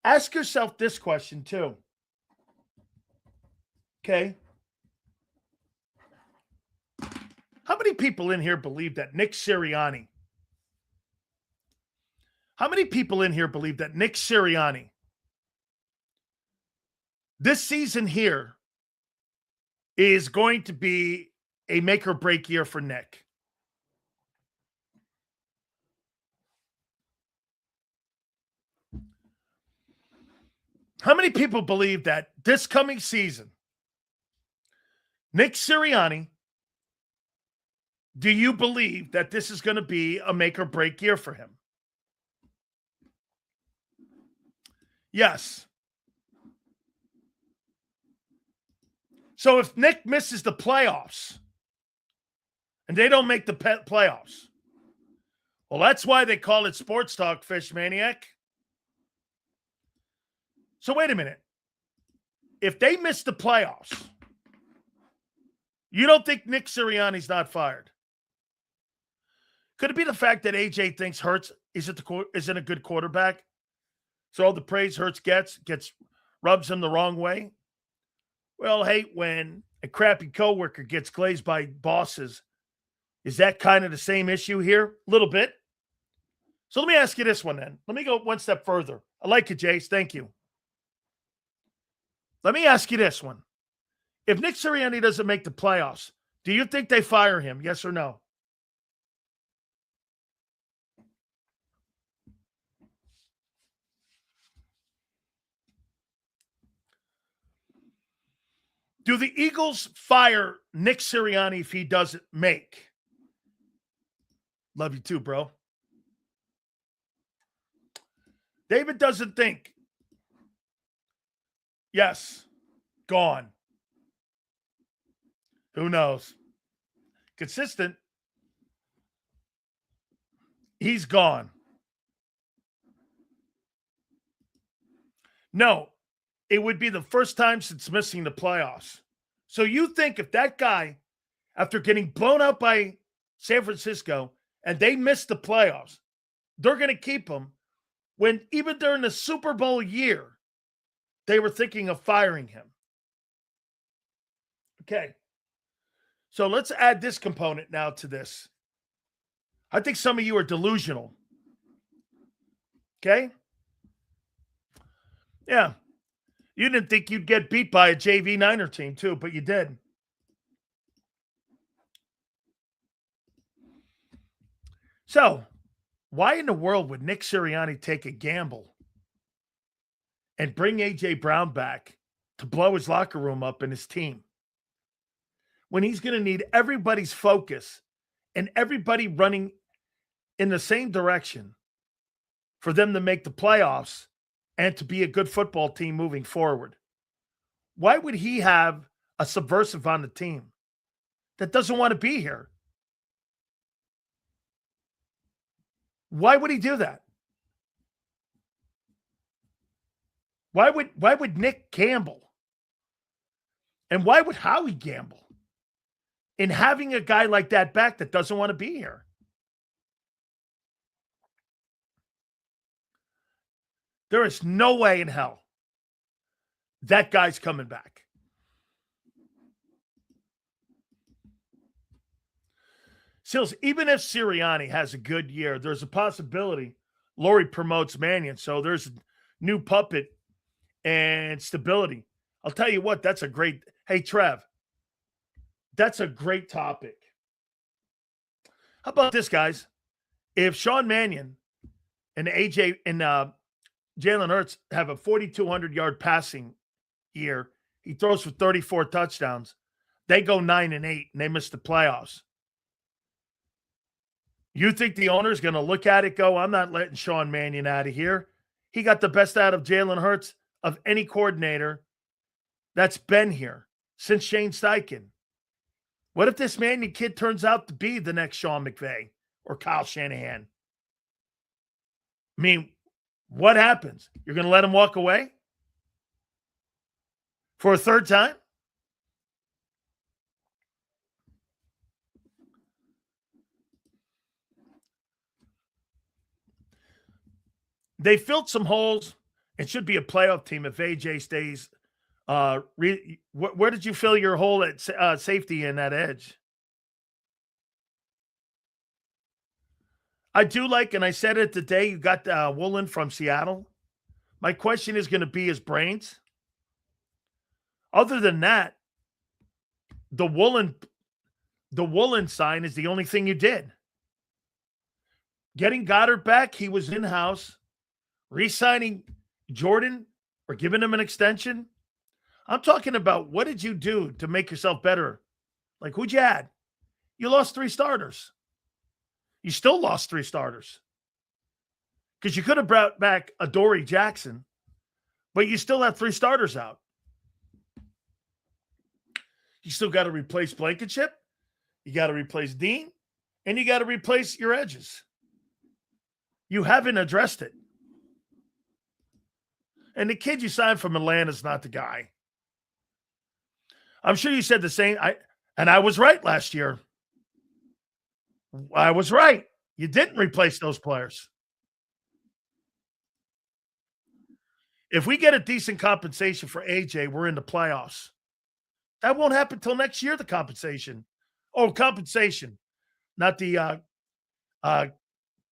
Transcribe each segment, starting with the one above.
Ask yourself this question too. Okay. How many people in here believe that Nick Sirianni? How many people in here believe that Nick Sirianni, this season here, is going to be a make or break year for Nick? How many people believe that this coming season, Nick Sirianni, do you believe that this is going to be a make or break year for him? Yes. So if Nick misses the playoffs and they don't make the playoffs, well, that's why they call it Sports Talk, Fish Maniac. So wait a minute. If they miss the playoffs, you don't think Nick Sirianni's not fired? Could it be the fact that AJ thinks Hurts isn't a good quarterback? So all the praise Hurts gets rubs him the wrong way? Well, hey, when a crappy coworker gets glazed by bosses, is that kind of the same issue here? A little bit. So let me ask you this one then. Let me go one step further. I like it, Jace. Thank you. Let me ask you this one. If Nick Sirianni doesn't make the playoffs, do you think they fire him? Yes or no? Do the Eagles fire Nick Sirianni if he doesn't make? Love you too, bro. David doesn't think. Yes. Gone. Who knows? Consistent. He's gone. No. It would be the first time since missing the playoffs. So you think if that guy, after getting blown out by San Francisco, and they missed the playoffs, they're going to keep him when even during the Super Bowl year, they were thinking of firing him. Okay. So let's add this component now to this. I think some of you are delusional. Okay? Yeah. You didn't think you'd get beat by a JV Niner team, too, but you did. So, why in the world would Nick Sirianni take a gamble and bring A.J. Brown back to blow his locker room up and his team when he's going to need everybody's focus and everybody running in the same direction for them to make the playoffs and to be a good football team moving forward? Why would he have a subversive on the team that doesn't want to be here? Why would he do that? Why would Nick gamble? And why would Howie gamble in having a guy like that back that doesn't want to be here? There is no way in hell that guy's coming back. Sills, even if Sirianni has a good year, there's a possibility Laurie promotes Mannion. So there's a new puppet and stability. I'll tell you what, that's a great, hey, Trev, that's a great topic. How about this, guys? If Sean Mannion and AJ and Jalen Hurts have a 4,200-yard passing year, he throws for 34 touchdowns, they go 9-8, and they miss the playoffs. You think the owner's going to look at it, go, I'm not letting Sean Mannion out of here. He got the best out of Jalen Hurts of any coordinator that's been here since Shane Steichen. What if this Mannion kid turns out to be the next Sean McVay or Kyle Shanahan? I mean, what happens? You're going to let him walk away for a third time? They filled some holes. It should be a playoff team if AJ stays. Where did you fill your hole at safety in that edge? I do like, and I said it today. You got Woolen from Seattle. My question is going to be his brains. Other than that, the Woolen, the Woolen sign is the only thing you did. Getting Goddard back, he was in house. Re-signing Jordan or giving him an extension. I'm talking about what did you do to make yourself better? Like who'd you add? You lost 3 starters. You still lost 3 starters because you could have brought back Adoree Jackson, but you still have 3 starters out. You still got to replace Blankenship. You got to replace Dean, and you got to replace your edges. You haven't addressed it. And the kid you signed from Atlanta is not the guy. I'm sure you said the same. I was right last year. I was right. You didn't replace those players. If we get a decent compensation for AJ, we're in the playoffs. That won't happen till next year, the compensation. Oh, compensation, not the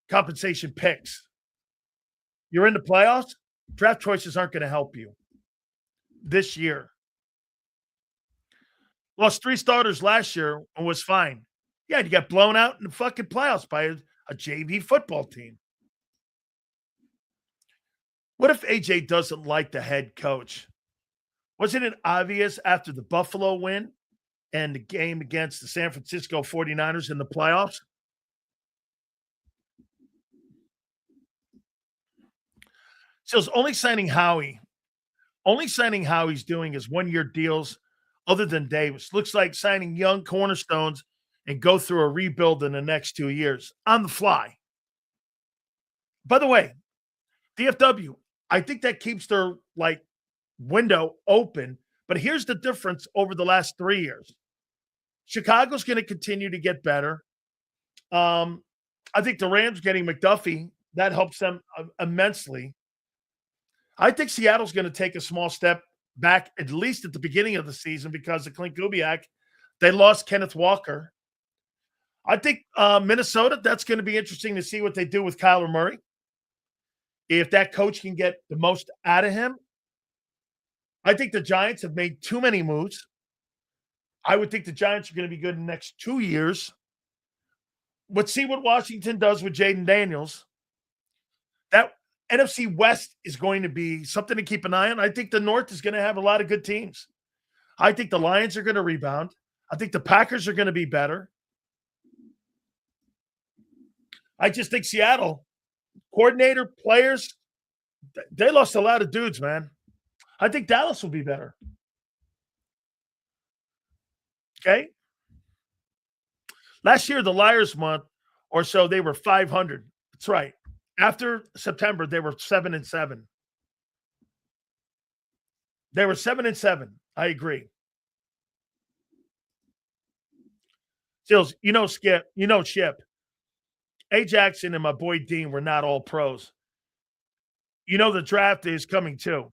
compensation picks. You're in the playoffs? Draft choices aren't going to help you this year. Lost 3 starters last year and was fine. Yeah, you got blown out in the fucking playoffs by a JV football team. What if AJ doesn't like the head coach? Wasn't it obvious after the Buffalo win and the game against the San Francisco 49ers in the playoffs? So it's only signing Howie. Only signing Howie's doing is 1-year deals other than Davis. Looks like signing young cornerstones and go through a rebuild in the next 2 years on the fly. By the way, DFW, I think that keeps their window open. But here's the difference over the last 3 years. Chicago's going to continue to get better. I think the Rams getting McDuffie, that helps them immensely. I think Seattle's going to take a small step back, at least at the beginning of the season, because of Clint Kubiak. They lost Kenneth Walker. I think Minnesota, that's going to be interesting to see what they do with Kyler Murray. If that coach can get the most out of him. I think the Giants have made too many moves. I would think the Giants are going to be good in the next 2 years. But see what Washington does with Jaden Daniels. That NFC West is going to be something to keep an eye on. I think the North is going to have a lot of good teams. I think the Lions are going to rebound. I think the Packers are going to be better. I just think Seattle, coordinator, players, they lost a lot of dudes, man. I think Dallas will be better. Okay? Last year, the Liars month or so, they were 500. That's right. After September, they were 7-7. They were 7-7. I agree. Stills, Skip, Ship. A. Jackson and my boy Dean were not all pros. The draft is coming too.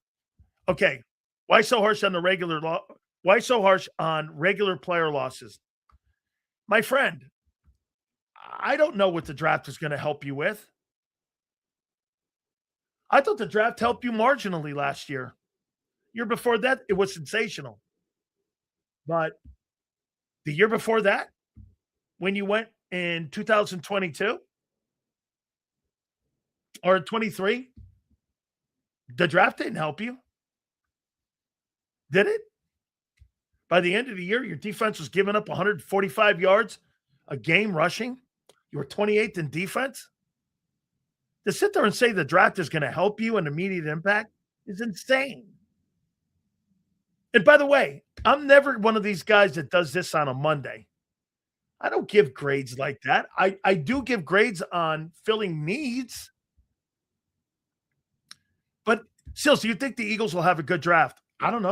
Okay. Why so harsh on the regular law? Why so harsh on regular player losses? My friend, I don't know what the draft is going to help you with. I thought the draft helped you marginally last year. Year before that, it was sensational. But the year before that, when you went in 2022 or 23, the draft didn't help you. Did it? By the end of the year, your defense was giving up 145 yards a game rushing. You were 28th in defense. To sit there and say the draft is going to help you an immediate impact is insane. And by the way, I'm never one of these guys that does this on a Monday. I don't give grades like that. I do give grades on filling needs. But still, so you think the Eagles will have a good draft? I don't know.